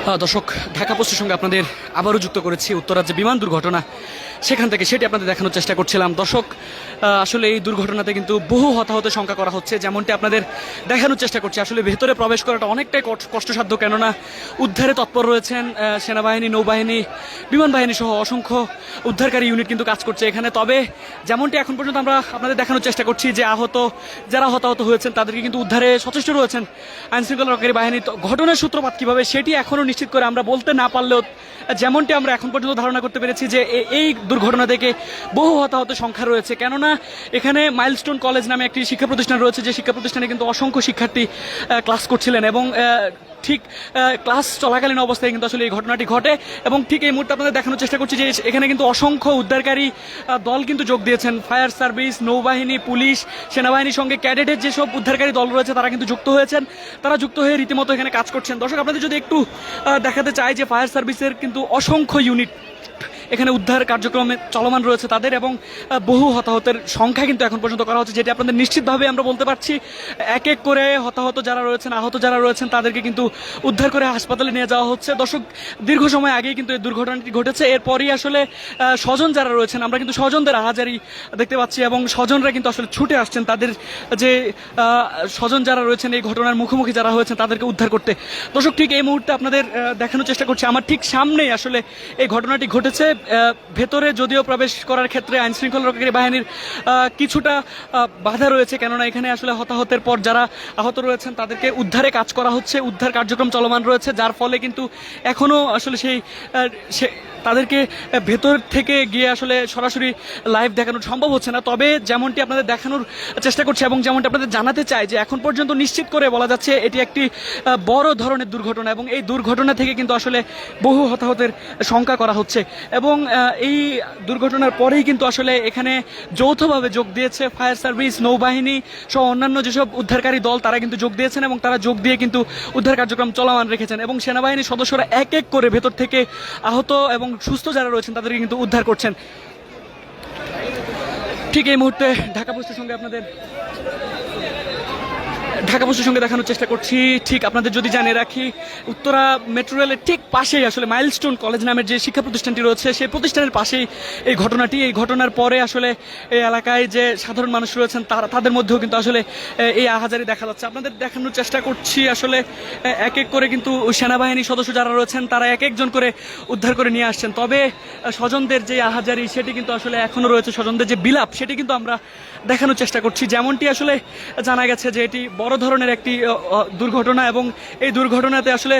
দর্শক, ঢাকা পোস্টের সঙ্গে আপনাদের আবারও যুক্ত করেছি উত্তরার যে বিমান দুর্ঘটনা সেখান থেকে সেটি আপনাদের দেখানোর চেষ্টা করছিলাম। দর্শক, আসলে এই দুর্ঘটনাতে কিন্তু বহু হতাহতের সংখ্যা করা হচ্ছে, যেমনটি আপনাদের দেখানোর চেষ্টা করছি। আসলে ভেতরে প্রবেশ করাটা অনেকটাই কষ্টসাধ্য, কেননা উদ্ধারে তৎপর রয়েছেন সেনাবাহিনী, নৌবাহিনী, বিমান বাহিনী সহ অসংখ্য উদ্ধারকারী ইউনিট কিন্তু কাজ করছে এখানে। তবে যেমনটি এখন পর্যন্ত আমরা আপনাদের দেখানোর চেষ্টা করছি যে যারা হতাহত হয়েছেন তাদেরকে কিন্তু উদ্ধারে সচেষ্ট রয়েছেন আইনশৃঙ্খলা রক্ষাকারী বাহিনী। ঘটনার সূত্রপাত কীভাবে সেটি এখনও নিশ্চিত করে আমরা বলতে না পারলেও যেমনটি আমরা এখন পর্যন্ত ধারণা করতে পেরেছি যে এই দুর্ঘটনা থেকে বহু হতাহতের সংখ্যা রয়েছে, কেননা এখানে মাইলস্টোন কলেজ নামে একটি শিক্ষা প্রতিষ্ঠান রয়েছে, যে শিক্ষা প্রতিষ্ঠানে কিন্তু অসংখ্য শিক্ষার্থী ক্লাস করছিলেন এবং ঠিক ক্লাস চলাকালীন অবস্থায় কিন্তু আসলে এই ঘটনাটি ঘটে। এবং ঠিক এই মুহূর্তে আপনাদের দেখানোর চেষ্টা করছি যে এখানে কিন্তু অসংখ্য উদ্ধারকারী দল কিন্তু যোগ দিয়েছেন। ফায়ার সার্ভিস, নৌবাহিনী, পুলিশ, সেনাবাহিনীর সঙ্গে ক্যাডেটের যেসব উদ্ধারকারী দল রয়েছে তারা কিন্তু যুক্ত হয়েছেন, তারা যুক্ত হয়ে রীতিমতো এখানে কাজ করছেন। দর্শক, আপনাদের যদি একটু দেখাতে চাই যে ফায়ার সার্ভিসের কিন্তু অসংখ্য ইউনিট এখানে উদ্ধার কার্যক্রমে চলমান রয়েছে তাদের, এবং বহু হতাহতের সংখ্যা কিন্তু এখন পর্যন্ত করা হচ্ছে, যেটি আপনাদের নিশ্চিতভাবে আমরা বলতে পারছি। এক এক করে হতাহত যারা রয়েছেন, আহত যারা রয়েছেন তাদেরকে কিন্তু উদ্ধার করে হাসপাতালে নিয়ে যাওয়া হচ্ছে। দর্শক, দীর্ঘ সময় আগেই কিন্তু এই দুর্ঘটনাটি ঘটেছে। এরপরই আসলে স্বজন যারা রয়েছেন, আমরা কিন্তু স্বজনদের আহাজারি দেখতে পাচ্ছি এবং স্বজনরা কিন্তু আসলে ছুটে আসছেন তাদের যে স্বজন যারা রয়েছেন এই ঘটনার মুখোমুখি যারা হয়েছেন তাদেরকে উদ্ধার করতে। দর্শক, ঠিক এই মুহূর্তে আপনাদের দেখানোর চেষ্টা করছি, আমার ঠিক সামনেই আসলে এই ঘটনাটি ঘটেছে। ভেতরে যদিও প্রবেশ করার ক্ষেত্রে আইনশৃঙ্খলা রক্ষাকারী বাহিনীর কিছুটা বাধা রয়েছে, কেননা এখানে আসলে হতাহতের পর যারা আহত রয়েছেন তাদেরকে উদ্ধারে কাজ করা হচ্ছে, উদ্ধার কার্যক্রম চলমান রয়েছে, যার ফলে কিন্তু এখনও আসলে তাদেরকে ভেতর থেকে গিয়ে আসলে সরাসরি লাইভ দেখানো সম্ভব হচ্ছে না। তবে যেমনটি আপনাদের দেখানোর চেষ্টা করছি এবং যেমনটি আপনাদের জানাতে চাই যে এখন পর্যন্ত নিশ্চিত করে বলা যাচ্ছে এটি একটি বড় ধরনের দুর্ঘটনা, এবং এই দুর্ঘটনা থেকে কিন্তু আসলে বহু হতাহতের সংখ্যা করা হচ্ছে। এবং এই দুর্ঘটনার পরেই কিন্তু আসলে এখানে যৌথভাবে যোগ দিয়েছে ফায়ার সার্ভিস, নৌবাহিনী সহ অন্যান্য যেসব উদ্ধারকারী দল, তারা কিন্তু যোগ দিয়েছেন এবং তারা যোগ দিয়ে কিন্তু উদ্ধার কার্যক্রম চলমান রেখেছেন। এবং সেনাবাহিনীর সদস্যরা এক এক করে ভেতর থেকে আহত এবং সুস্থ যারা রয়েছেন তাদেরকে কিন্তু উদ্ধার করছেন। ঠিক এই মুহূর্তে ঢাকা পোস্টের সঙ্গে দেখানোর চেষ্টা করছি। ঠিক আপনাদের যদি জানিয়ে রাখি, উত্তরা মেট্রো রেলের ঠিক পাশেই আসলে মাইলস্টোন কলেজ নামের যে শিক্ষা প্রতিষ্ঠানটি রয়েছে সেই প্রতিষ্ঠানের পাশেই এই ঘটনাটি। এই ঘটনার পরে আসলে এই এলাকায় যে সাধারণ মানুষ রয়েছেন তাদের মধ্যেও কিন্তু আসলে এই আহাজারি দেখা যাচ্ছে। আপনাদের দেখানোর চেষ্টা করছি আসলে এক এক করে কিন্তু সেনাবাহিনী সদস্য যারা রয়েছেন তারা এক একজন করে উদ্ধার করে নিয়ে আসছেন। তবে স্বজনদের যে আহাজারি সেটি কিন্তু আসলে এখনও রয়েছে, স্বজনদের যে বিলাপ সেটি কিন্তু আমরা দেখানোর চেষ্টা করছি। যেমনটি আসলে জানা গেছে যে এটি বড় ধরনের একটি দুর্ঘটনা এবং এই দুর্ঘটনাতে আসলে